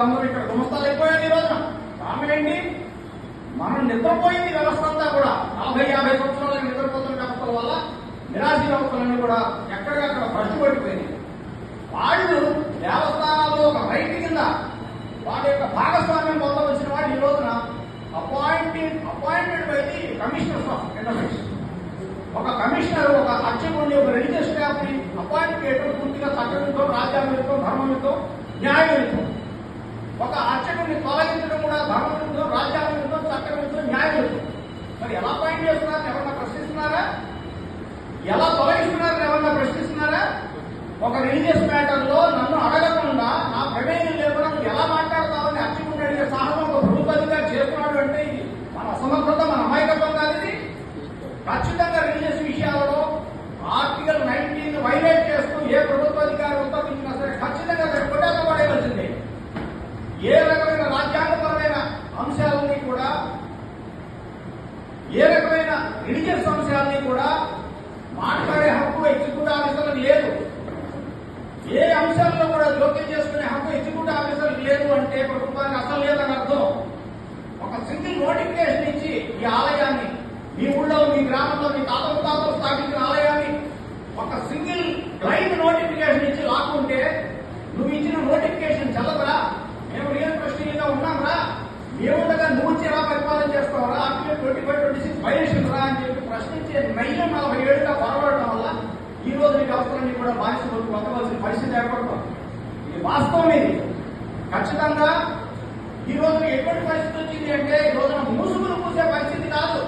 అందరూ ఇక్కడ గుమస్తాలు అయిపోయాయి. ఈ రోజున కారణం ఏంటి? మనం నిద్రపోయింది వ్యవస్థ అంతా కూడా 40-50 సంవత్సరాలకు నిద్రపోతున్న వ్యవస్థల వల్ల నిరాశి వ్యవస్థలన్నీ కూడా ఎక్కడికక్కడ పట్టుబడిపోయినాయి. వాళ్ళు దేవస్థానాల్లో ఒక రైట్ కింద వాటి యొక్క భాగస్వామ్యం పొందవలసిన వాడు ఈ రోజున appointed by the commissioners of international. ఒక కమిషనర్ ఒక అర్చకుడిని ఒక రిలీజియస్ స్టాఫ్ ని అపాయింట్ చేయడం పూర్తిగా చట్టంతో రాజ్యాంగంతో ధర్మంతో న్యాయంతో. ఒక అర్చకుడిని తొలగించడం కూడా ధర్మంతో రాజ్యాంగంతో చట్టంతో న్యాయంతో. మరి ఎలా అపాయింట్ చేస్తున్నారు? ఎవరన్నా ప్రశ్నిస్తున్నారా? ఎలా తొలగిస్తున్నారు? ఎవరన్నా ప్రశ్నిస్తున్నారా? ఒక రిలీజియస్ మ్యాటర్ లో నన్ను అడగకుండా నా ప్రమేయం లేకుండా నువ్వు ఎలా మాట్లాడతావని అర్చకుడిని అడిగే సాహసం ఒక ప్రభుత్వంగా చేస్తున్నాడు అంటే ఇది మన అసమర్థత, మన అమాయకత్వం కాదు. ఇది ఖచ్చితంగా రిలీజియస్ విషయాలలో ఆర్టికల్ 19 వైలేట్ చేస్తూ ఏ ప్రభుత్వాధికారి ఉత్తర్వించినా సరే ఖచ్చితంగా కొట్టాక పడేయవలసిందే. ఏ రకమైన రాజ్యాంగపరమైన అంశాలని కూడా, ఏ రకమైన రిలీజియస్ అంశాలని కూడా మాట్లాడే హక్కు ఎగ్జిక్యూటివ్ ఆఫీసర్లకు లేదు. ఏ అంశాల్లో కూడా జోక్యం చేసుకునే హక్కు ఎగ్జిక్యూటివ్ ఆఫీసర్లకు లేదు అంటే ప్రభుత్వానికి అసలు లేదని అర్థం. ఒక సింగిల్ నోటిఫికేషన్ ఇచ్చి ఈ ఆలయాన్ని మీ ఊళ్ళో, మీ గ్రామంలో, మీ తాతలు స్థాపించిన ఆలయాన్ని ఒక సింగిల్ బ్లైండ్ నోటిఫికేషన్ ఇచ్చి లాక్కుంటే నువ్వు ఇచ్చిన నోటిఫికేషన్ చల్లదురా, మేము రియల్ ట్రస్టీగా ఉన్నాంరా, మేముండగా నువ్వు వచ్చి ఎలా పరిపాలన చేస్తావరా, ఆర్టికల్ 25-26 వైలేషన్ రా అని చెప్పి ప్రశ్నించే నైజం 40 ఏళ్ళుగా పొరబడటం వల్ల ఈ రోజు ఈ వ్యవస్థలన్నీ కూడా బానిసలు పొందవలసిన పరిస్థితి ఏర్పడుతుంది. ఇది వాస్తవం. ఇది ఖచ్చితంగా ఈ రోజు ఎటువంటి పరిస్థితి వచ్చింది అంటే ఈ రోజున మూసుకులు పూసే పరిస్థితి కాదు.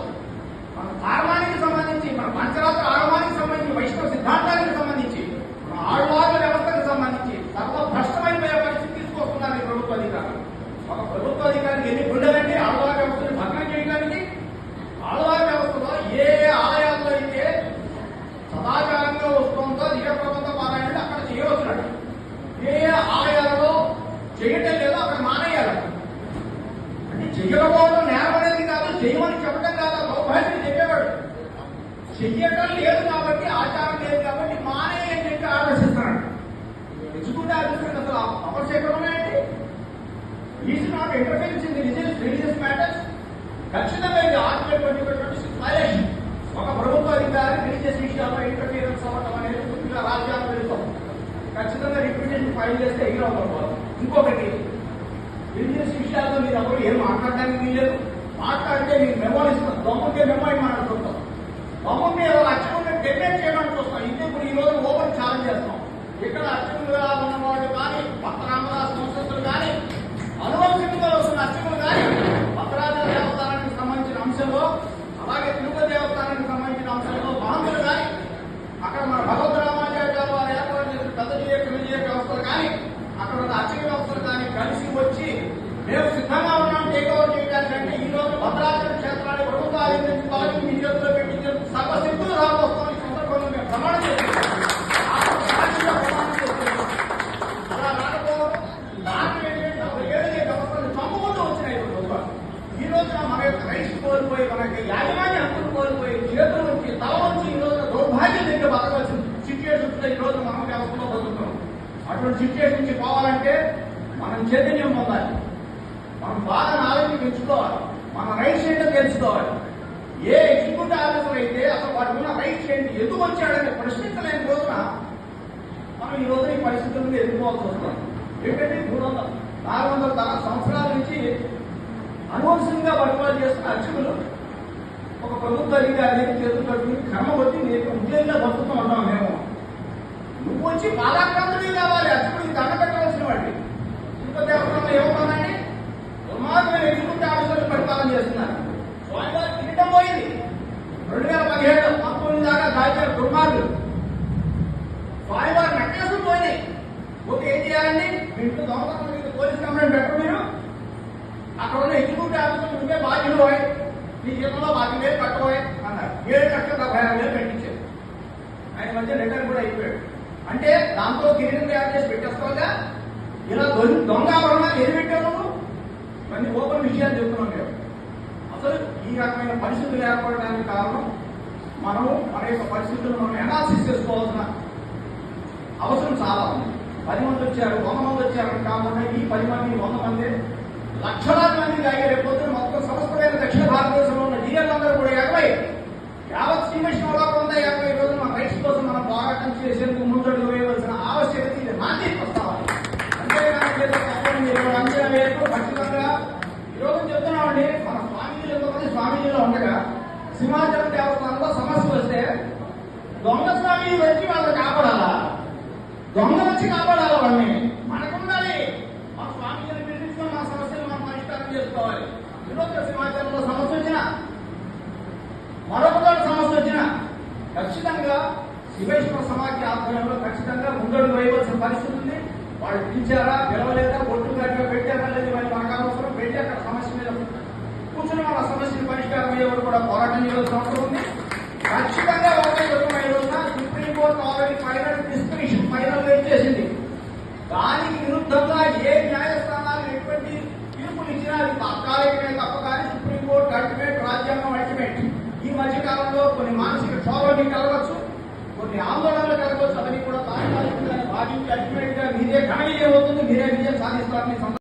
మన ధర్మానికి సంబంధించి, మన పంచరాత్ర ఆగమానికి సంబంధించి, వైష్ణవ సిద్ధాంతానికి సంబంధించి, మన ఆళ్వార్ల వ్యవస్థకు సంబంధించి సర్వభ్రష్టమైపోయే పరిస్థితి తీసుకొస్తున్నారు ఈ ప్రభుత్వ అధికారులు. ఒక ప్రభుత్వ అధికారికి ఎన్ని గుండెలంటే ఆళ్వార్ వ్యవస్థను భగ్నం చేయడానికి. ఆళ్వార్ వ్యవస్థలో ఏ ఆలయాల్లో అయితే సదాచారంగా వస్తుందో దివ్య ప్రబంధ పారాయణ అక్కడ చేయవచ్చున్నాడు. ఏ ఆలయాలలో చేయటం లేదో అక్కడ మానేయాలి. అంటే చెయ్యకపోవడం నేరం అనేది కాదు, చేయమని చెప్పడం కాదు, సౌభాగ్యం చెప్పేవాడు. చెయ్యటం లేదు కాబట్టి, ఆచారం లేదు కాబట్టి మానేయని చెప్పి ఆలోచిస్తున్నాడు. ఎగ్జిక్యూటివ్ ఆఫీసర్ అసలు అపశేఖరం ఉన్నాయండి. Is not interference in religious matters. ఖచ్చితంగా ఇది ఆర్టికల్ 25-26 వైలేషన్. ఒక ప్రభుత్వ అధికారి రిలీజియస్ విషయాల్లో ఇంటర్ఫీరెన్స్ అవ్వడం అనేది పూర్తిగా రాజ్యాంగ విరుద్ధం. ఖచ్చితంగా రిప్రజెంట్ ఫైల్ చేస్తే ఎగిరవ్వకపోవాలి. ఇంకొకటి, రిలీజియస్ విషయాల్లో మీరు అప్పుడు ఏం మాట్లాడడానికి వీలేదు. మాట్లాడితే మీకు మెమోలు ఇస్తాం. దొంగకే మెమో మాట్లాడుతుంటాం. దొంగకి అర్చకుడిని డెఫినేట్ చేయడానికి చూస్తాం. ఇది ఇప్పుడు ఈ రోజు ఓపెన్ ఛాలెంజ్ చేస్తాం. ఇక్కడ అర్చకులుగా ఉన్నవాళ్ళు కానీ, భక్త రామదాస్ సంస్థలు కానీ, అనువంశికంగా వస్తున్న అర్చకులు కానీ, భద్రాచల దేవస్థానానికి సంబంధించిన అంశంలో, అలాగే తిరుపతి దేవస్థానానికి సంబంధించిన అంశంలో మహంతులు కానీ, అక్కడ మన భగవద్ రామాచార్య వారు ఏర్పాటు చేసిన పెద్ద విజయ వ్యవస్థలు కానీ, అక్కడ ఉన్న అర్చక వ్యవస్థలు కానీ కలిసి వచ్చి మేము సిద్ధంగా ఉన్నాం టేక్ ఓవర్ చేయడానికంటే ఈ రోజు భద్రాచల క్షేత్రాన్ని ప్రభుత్వ ఆధీనం తొలగి మీ చేతిలో పెట్టించే సర్వశక్తులు రాబోస్తాం. ఈ సందర్భంలో మేము ప్రమాణం చేస్తున్నాం. అలా రాకపోవడం దాని ఏంటంటే 47 వ్యవస్థలు చంపుకుంటూ వచ్చినాయి ప్రభుత్వాలు. ఈ రోజున మన యొక్క రైట్స్ కోల్పోయి, మనకి యాజమాన్య హక్కులు కోల్పోయి, చేతుల నుంచి తల నుంచి ఈ రోజు దౌర్భాగ్యం దగ్గర బతకవలసిన సిచ్యువేషన్స్ ఈ రోజు మన వ్యవస్థలో బతుకుతున్నాం. అటువంటి సిచ్యువేషన్ నుంచి పోవాలంటే మనం చైతన్యం పొందాలి. మనం బాగా నాలెడ్జ్ పెంచుకోవాలి. మన రైట్స్ ఏంటో తెలుసుకోవాలి. ఏ ఎగ్జిక్యూటివ్ ఆఫీసర్ అయితే అసలు వాటికి ఉన్న రైట్స్ ఏంటి, ఎందుకు వచ్చాడని ప్రశ్నించలేని రోజున మనం ఈ రోజు ఈ పరిస్థితులను ఎదుర్కోవాల్సి వస్తుంది. ఏంటంటే 300-400 సంవత్సరాల నుంచి అనువంశంగా పరిపాలన చేస్తున్న అర్చకులు ఒక ప్రభుత్వ అధికారి చేతులు కట్టుకుని కర్మ వచ్చి నేను ఉద్యోగంగా బతుకుతూ ఉంటాం. మేము నువ్వు వచ్చి బాలాక్రాంతుడి కావాలి, అర్చకుడికి దండ పెట్టవలసిన వాడి. ఇంకో దేవస్థానంలో ఏమవుతుందండి, దుర్మార్గమైన ఎగ్జిక్యూటివ్ ఆఫీసర్లు పరిపాలన చేస్తున్నారు. స్వామివారి కిరీటం పోయింది. 2017-19 దాకా దాచారు దుర్మార్గులు. స్వామివారి నెక్లెస్లు పోయినాయి. ఓకే, ఏం చేయాలండి? మీ ఇంట్లో దొంగతనం మీద పోలీస్ కంప్లైంట్ పెట్టరు. మీరు అక్కడ ఉన్న ఎగ్జిక్యూటివ్ ఆఫీసర్లు ఉంటే బాధ్యులు పోయి నీ జీతంలో 10,000 కట్టబోయే అన్నారు. 7,76,000 పెట్టించారు. ఆయన మధ్య రిటర్న్ కూడా అయిపోయాడు. అంటే దాంతో కిరీటం తయారు చేసి పెట్టేసుకోగా ఇలా దొంగ ఆభరణాలు ఏది పెట్టావు నువ్వు? ఇవన్నీ ఓపెన్ విషయాలు చెప్తున్నాం మేము. అసలు ఈ రకమైన పరిస్థితులు ఏర్పడడానికి కారణం మనం మన యొక్క పరిస్థితులను మనం అనాలిసిస్ చేసుకోవాల్సిన అవసరం చాలా ఉంది. 10 మంది వచ్చారు, 100 మంది వచ్చారని కాకుండా ఈ 10 మంది 100 లక్షలాది మంది తాగి రేపు మొత్తం సమస్తమైన దక్షిణ భారతదేశంలో ఉన్న డిఎల్ కూడా 50 యావత్ శ్రీకృష్ణ కొంత 50 రోజులు మన రైట్స్ కోసం మనం పోరాటం చేసేందుకు ముందడుగు వేయవలసిన ఆవశ్యకత ఇది నాంది వస్తావాలి. అంతేగాని అంచనా వేస్తూ ఖచ్చితంగా ఈరోజు చెప్తున్నామండి. మన స్వామీజీలు ఎంతమంది స్వామీజీలో ఉండగా సింహాచలం దేవస్థానంలో సమస్య వస్తే దొంగ స్వామీజీ వచ్చి వాళ్ళని కాపాడాలా? దొంగ వచ్చి కాపాడాలా? వాళ్ళని మనకుండాలి. మా స్వామీజీని పిలిపించుకొని మా సమస్యలు మనం పరిష్కారం చేసుకోవాలి. ఈరోజు సింహాచలంలో సమస్య వచ్చినా మరొక సమస్య వచ్చినా ఖచ్చితంగా శివేశ్వర సమాఖ్య ఆధ్వర్యంలో ఖచ్చితంగా ముందడుగు వేయవలసిన పరిస్థితి ఉంది. వాళ్ళు పిలిచారా పిలవలేదా ఒట్టు గట్టిగా పెట్టారా లేదు వాళ్ళు మనకు అవసరం పెట్టి అక్కడ సమస్య మీద కూర్చుని వాళ్ళ సమస్యను పరిష్కారం అయ్యేవాడు కూడా పోరాటం చేయాల్సిన అవసరం ఉంది. ఖచ్చితంగా ఒకటే ఈ రోజున supreme court already final description final చేసింది. దానికి విరుద్ధంగా ఏ న్యాయస్థానాలు ఎటువంటి తీర్పులు ఇచ్చినా అది తాత్కాలికమే తప్ప కానీ సుప్రీంకోర్టు అల్టిమేట్, రాజ్యాంగం అల్టిమేట్. ఈ మధ్య కాలంలో కొన్ని మానసిక క్షోభని కలగవచ్చు, కొన్ని ఆందోళనలు కలగవచ్చు. అవన్నీ కూడా తాత్కాలికంగా భావించి అల్టిమేట్ గా మీరే ఘనవిజయం అవుతుంది, మీరే విజయం సాధిస్తారని